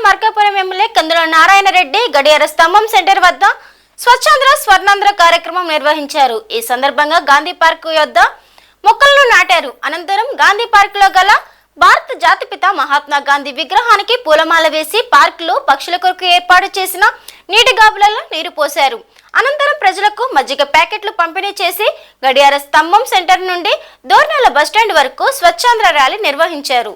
Markapuram MLA కందుల నారాయణ రెడ్డి గడియార స్తంభం centre వద్ద స్వచ్ఛాంధ్ర స్వర్ణాంధ్ర కార్యక్రమం నిర్వహించారు. ఈ సందర్భంగా గాంధీ పార్క్ వద్ద మొక్కలను నాటారు. అనంతరం గాంధీ పార్క్ లో గల భారత జాతిపిత మహాత్మా గాంధీ విగ్రహానికి పూలమాల వేసి పార్కులో పక్షుల కొరకు ఏర్పాటు చేసిన నీటి గాబులలో నీరు పోశారు. అనంతరం ప్రజలకు మజ్జిగ ప్యాకెట్లు పంపిణీ చేసి గడియార స్తంభం సెంటర్ నుండి దోర్నాల బస్టాండ్ వరకు స్వచ్ఛాంధ్ర ర్యాలీ నిర్వహించారు.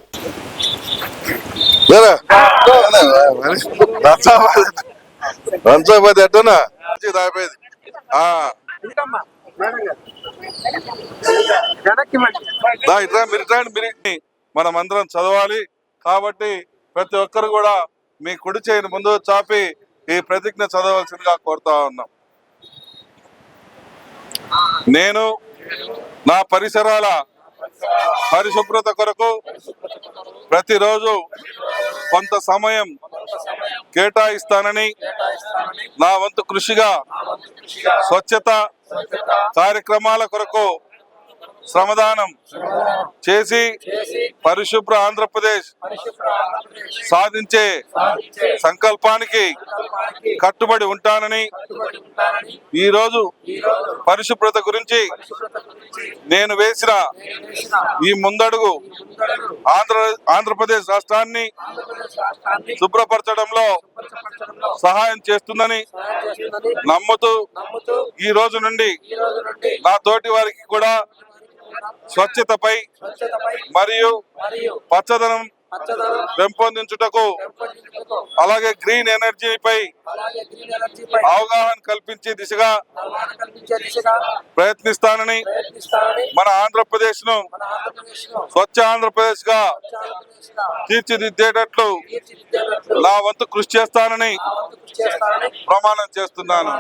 మనమందరం చదవాలి కాబట్టి ప్రతి ఒక్కరు కూడా మీ కుడి చేయిని ముందు చాపి ఈ ప్రతిజ్ఞ చదవలసిందిగా కోరుతా ఉన్నాం. నేను నా పరిసరాల పరిశుభ్రత కొరకు ప్రతిరోజు కొంత సమయం కేటాయిస్తానని నా వంతు కృషిగా స్వచ్ఛత కార్యక్రమాల కొరకు శ్రమదానం చేసి పరిశుభ్ర ఆంధ్రప్రదేశ్ సాధించే సంకల్పానికి కట్టుబడి ఉంటానని ఈరోజు పరిశుభ్రత గురించి నేను వేసిన ఈ ముందడుగు ఆంధ్రప్రదేశ్ రాష్ట్రాన్ని శుభ్రపరచడంలో సహాయం చేస్తుందని నమ్ముతూ ఈ రోజు నుండి నా తోటి వారికి కూడా స్వచ్ఛతపై మరియు పచ్చదనం పెంపొందించుటకు అలాగే గ్రీన్ ఎనర్జీపై అవగాహన కల్పించే దిశగా ప్రయత్నిస్తానని మన ఆంధ్రప్రదేశ్ ను స్వచ్ఛ ఆంధ్రప్రదేశ్ గా తీర్చిదిద్దేటట్లు నా వంతు కృషి చేస్తానని ప్రమాణం చేస్తున్నాను.